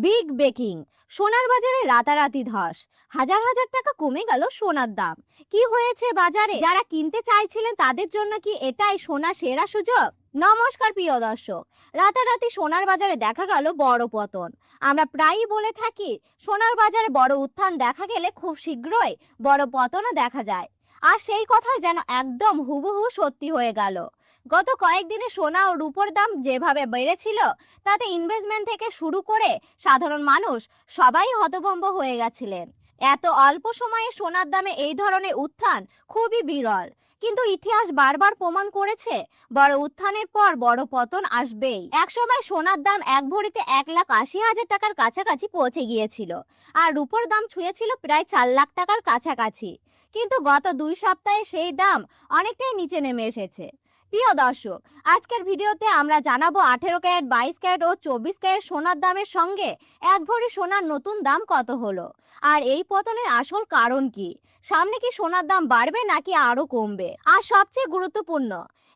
Big baking, সোনার বাজারে রাতারাতি ধস, হাজার হাজার টাকা কমে গেল সোনার দাম। কি হয়েছে বাজারে? যারা কিনতে চাইছিলেন তাদের জন্য কি এটাই সোনা সেরা সুযোগ? নমস্কার প্রিয় দর্শক, রাতারাতি সোনার বাজারে দেখা গেল বড় পতন। আমরা প্রায়ই বলে থাকি সোনার বাজারে বড় উত্থান দেখা গেলে খুব শীঘ্রই বড় পতনও দেখা যায়। আর সেই কথাই যেন একদম হুবহু সত্যি হয়ে গেল। গত কয়েকদিনে সোনা ও রূপোর দাম যেভাবে বেড়েছিল তাতে ইনভেস্টমেন্ট থেকে শুরু করে সাধারণ মানুষ সবাই হতভম্ব হয়ে গেছিলেন। এত অল্প সময়ে সোনার দামে এই ধরনের উত্থান খুবই বিরল, কিন্তু ইতিহাস বারবার প্রমাণ করেছে বড় উত্থানের পর বড় পতন আসবেই। একসময় সোনার দাম এক ভরিতে 1,80,000 টাকার কাছাকাছি পৌঁছে গিয়েছিল, আর রূপোর দাম ছুঁয়েছিল প্রায় 4 লাখ টাকার কাছাকাছি। কিন্তু গত 2 সপ্তাহে সেই দাম অনেকটাই নিচে নেমে এসেছে। প্রিয় দর্শক, আজকের ভিডিওতে আমরা জানাবো 18 ক্যারেট, 22 ক্যারেট ও 24 ক্যারেট সোনার দামের সঙ্গে এক ভরি সোনার নতুন দাম কত হলো, আর এই পতনের আসল কারণ কি, সামনে কি সোনার দাম বাড়বে নাকি আরো কমবে, আর সবচেয়ে গুরুত্বপূর্ণ,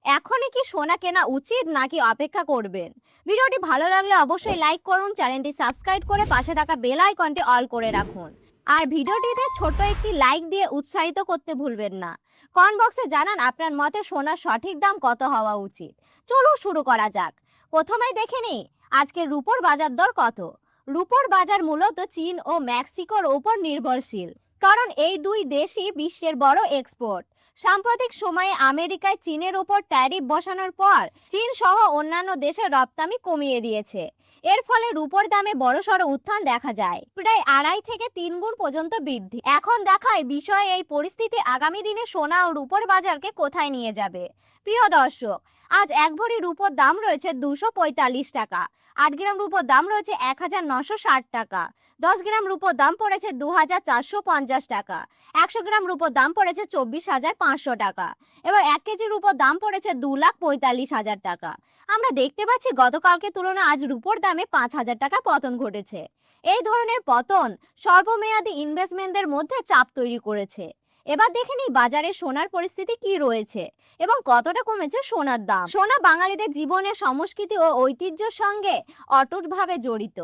এখনই কি সোনা কেনা উচিত নাকি অপেক্ষা করবেন। ভিডিওটি ভালো লাগলে অবশ্যই লাইক করুন, চ্যানেলটি সাবস্ক্রাইব করে পাশে থাকা বেল আইকনটি অল করে রাখুন, আর ভিডিওটিতে ছোট একটি লাইক দিয়ে উৎসাহিত করতে ভুলবেন না। কমেন্ট বক্সে জানান আপনার মতে সোনার সঠিক দাম কত হওয়া উচিত। চলুন শুরু করা যাক। প্রথমেই দেখে নিই আজকে রূপোর বাজার দর কত। রূপোর বাজার মূলত চীন ও মেক্সিকোর উপর নির্ভরশীল, কারণ এই দুই দেশই বিশ্বের বড় এক্সপোর্ট। সাম্প্রতিক সময়ে আমেরিকায় চীনের উপর ট্যারিফ বসানোর পর চীন সহ অন্যান্য দেশের রপ্তানি কমিয়ে দিয়েছে। এর ফলে রূপোর দামে বড়সড় উত্থান দেখা যায়, প্রায় 2.5 থেকে 3 গুণ পর্যন্ত বৃদ্ধি। এখন দেখায় বিষয়ে এই পরিস্থিতি আগামী দিনে সোনা ও রূপোর বাজারকে কোথায় নিয়ে যাবে। প্রিয় দর্শক, আজ এক ভরি রূপোর দাম রয়েছে 245 টাকা, 8 গ্রাম রূপোর দাম রয়েছে 1960 টাকা, 10 গ্রাম রূপোর দাম পড়েছে 2450 টাকা, 100 গ্রাম রূপোর দাম পড়েছে 24,500 টাকা এবং 1 কেজি রূপোর দাম পড়েছে 2,45,000 টাকা। আমরা দেখতে পাচ্ছি গতকালকে তুলনায় আজ রূপোর দামে 5,000 টাকা পতন ঘটেছে। এই ধরনের পতন স্বল্পমেয়াদী ইনভেস্টমেন্টদের মধ্যে চাপ তৈরি করেছে। এবার দেখে নিই বাজারে সোনার পরিস্থিতি কি রয়েছে এবং কতটা কমেছে সোনার দাম। সোনা বাঙালিদের জীবনে সংস্কৃতি ও ঐতিহ্যের সঙ্গে অটুটভাবে জড়িত।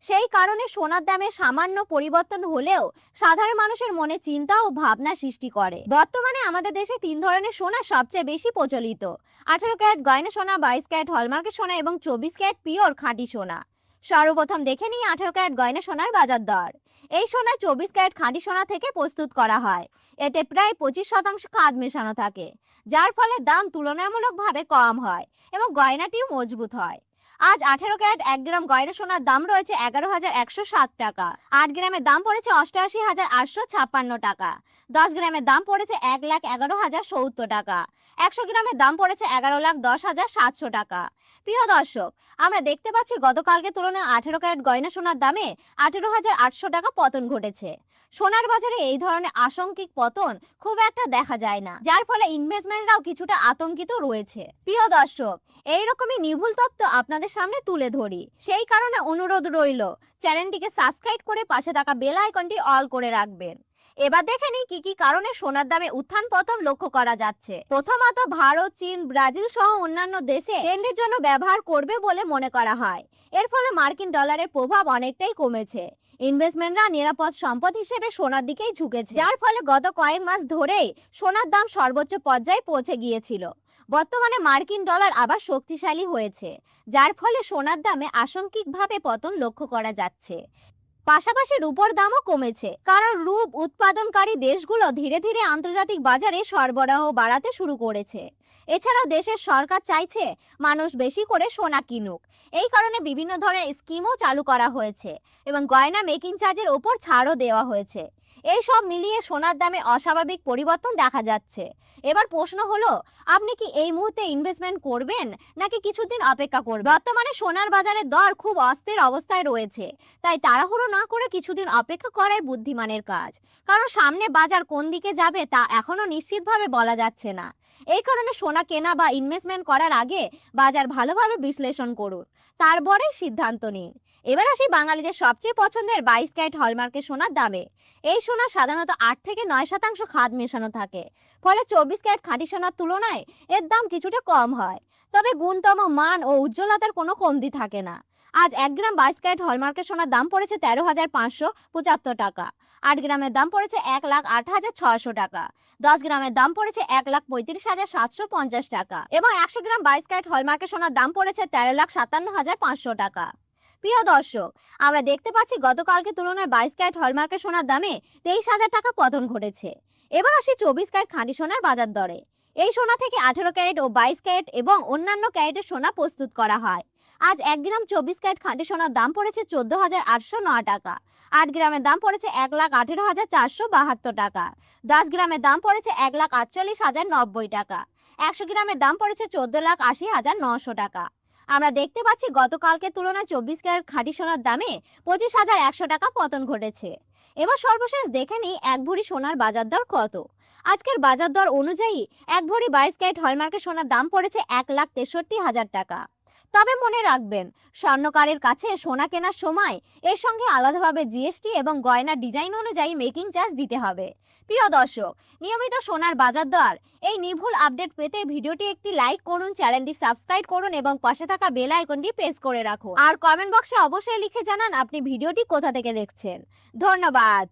সেই কারণে সোনার দামে সামান্য পরিবর্তন হলেও সাধারণ মানুষের মনে চিন্তা ও ভাবনা সৃষ্টি করে। বর্তমানে আমাদের দেশে 3 ধরনের সোনা সবচেয়ে বেশি প্রচলিত: 18 ক্যারেট গয়না সোনা, 22 ক্যারেট হলমার্কের সোনা এবং 24 ক্যারেট পিওর খাঁটি সোনা। সর্বপ্রথম দেখে নিই 18 ক্যারেট গয়না সোনার বাজার দর। এই সোনা 24 ক্যারেট খাঁটি সোনা থেকে প্রস্তুত করা হয়। এতে প্রায় 25% খাদ মেশানো থাকে, যার ফলে দাম তুলনামূলকভাবে কম হয় এবং গয়নাটিও মজবুত হয়। আজ 18 ক্যারেট 1 গ্রাম গয়না সোনার দাম রয়েছে 11,107 টাকা, 8 গ্রামের দাম পড়েছে 88,856 টাকা, 10 গ্রামের দাম পড়েছে 1,11,070 টাকা, 100 গ্রামের দাম পড়েছে 11,10,700 টাকা। প্রিয় দর্শক, আমরা দেখতে পাচ্ছি গতকালকে তুলনায় 18 ক্যারেট গয়না সোনার দামে 18,800 টাকা পতন ঘটেছে। সোনার বাজারে এই ধরনের আশঙ্কিক পতন খুব একটা দেখা যায় না, যার ফলে ইনভেস্টমেন্টরাও কিছুটা আতঙ্কিত রয়েছে। প্রিয় দর্শক, এইরকমই নির্ভুল তথ্য আপনাদের সামনে তুলে ধরি, সেই কারণে অনুরোধ রইল চ্যানেলটিকে সাবস্ক্রাইব করে পাশে থাকা বেল আইকনটি অল করে রাখবেন। এবার দেখে নিই কি কি কারণে সোনার দামে উত্থান পতন লক্ষ্য করা যাচ্ছে। প্রথমত, ভারত, চীন, ব্রাজিল সহ অন্যান্য দেশে ট্রেন্ডের জন্য ব্যবহার করবে বলে মনে করা হয়। এর ফলে মার্কিন ডলারের প্রভাব অনেকটাই কমেছে। ইনভেস্টমেন্টরা নিরাপদ সম্পদ হিসেবে সোনার দিকেই ঝুঁকেছে, যার ফলে গত কয়েক মাস ধরেই সোনার দাম সর্বোচ্চ পর্যায়ে পৌঁছে গিয়েছিল। বর্তমানে মার্কিন ডলার আবার শক্তিশালী হয়েছে, যার ফলে সোনার দামে আশঙ্কিকভাবে পতন লক্ষ্য করা যাচ্ছে। পাশাপাশি রূপোর দামও কমেছে, কারণ রূপ উৎপাদনকারী দেশগুলো ধীরে ধীরে আন্তর্জাতিক বাজারে সরবরাহ বাড়াতে শুরু করেছে। এছাড়াও দেশের সরকার চাইছে মানুষ বেশি করে সোনা কিনুক। এই কারণে বিভিন্ন ধরনের স্কিমও চালু করা হয়েছে এবং গয়না মেকিং চার্জের ওপর ছাড়ও দেওয়া হয়েছে। এই সব মিলিয়ে সোনার দামে অস্বাভাবিক পরিবর্তন দেখা যাচ্ছে। এবার প্রশ্ন হলো, আপনি কি এই মুহূর্তে ইনভেস্টমেন্ট করবেন নাকি কিছুদিন অপেক্ষা করবেন? বর্তমানে সোনার বাজারের দর খুব অস্থির অবস্থায় রয়েছে, তাই তাড়াহুড়ো না করে কিছুদিন অপেক্ষা করাই বুদ্ধিমানের কাজ, কারণ সামনে বাজার কোন দিকে যাবে তা এখনো নিশ্চিতভাবে বলা যাচ্ছে না। এই কারণে সোনা কেনা বা ইনভেস্টমেন্ট করার আগে বাজার ভালোভাবে বিশ্লেষণ করুন, তারপরে সিদ্ধান্ত নিন। এবার আসি বাঙালিদের সবচেয়ে পছন্দের 22 ক্যারেট হলমার্কের সোনার দামে। এই সোনা সাধারণত 8 থেকে 9% খাদ মেশানো থাকে, ফলে 24 ক্যারেট খাঁটি সোনার তুলনায় এর দাম কিছুটা কম হয়, তবে গুণতম মান ও উজ্জ্বলতার কোনো কমতি থাকে না। আজ 1 গ্রাম 22 ক্যারেট হলমার্কের সোনার দাম পড়েছে 13,575 টাকা। 8 গ্রামের দাম পড়েছে 1,08,600 টাকা। 10 গ্রামের দাম পড়েছে 1,35,750 টাকা এবং 100 গ্রাম 22 ক্যারেট হলমার্কের সোনার দাম পড়েছে 13,57,500 টাকা। প্রিয় দর্শক, আমরা দেখতে পাচ্ছি গতকালকে তুলনায় 22 ক্যারেট হলমার্কের সোনার দামে 23,000 টাকা পতন ঘটেছে। এবার আসি 24 ক্যারেট খাঁটি সোনার বাজার দরে। এই সোনা থেকে 18 ক্যারেট ও 22 ক্যারেট এবং অন্যান্য ক্যারেটের সোনা প্রস্তুত করা হয়। আজ 1 গ্রাম 24 ক্যারেট খাঁটি সোনার দাম পড়েছে 14,809 টাকা। 8 গ্রামের দাম পড়েছে 1,18,472 টাকা। 10 গ্রামের দাম পড়েছে 1,48,090 টাকা। 100 গ্রামের দাম পড়েছে 14,80,900 টাকা। আমরা দেখতে পাচ্ছি গতকালকে তুলনায় 24 ক্যারেট খাঁটি সোনার দামে 25,100 টাকা পতন ঘটেছে। এবার সর্বশেষ দেখে নিই 1 ভরি সোনার বাজার দর কত। আজকের বাজার দর অনুযায়ী 1 ভরি 22 ক্যারেট হলমার্কের সোনার দাম পড়েছে 1,63,000 টাকা। তবে মনে রাখবেন, স্বর্ণকারের কাছে সোনা কেনার সময় এর সঙ্গে আলাদাভাবে জিএসটি এবং গয়নার ডিজাইন অনুযায়ী মেকিং চার্জ দিতে হবে। প্রিয় দর্শক, নিয়মিত সোনার বাজার দর এই নির্ভুল আপডেট পেতে ভিডিওটি একটি লাইক করুন, চ্যানেলটি সাবস্ক্রাইব করুন এবং পাশে থাকা বেল আইকনটি প্রেস করে রাখুন। আর কমেন্ট বক্সে অবশ্যই লিখে জানান আপনি ভিডিওটি কোথা থেকে দেখছেন। ধন্যবাদ।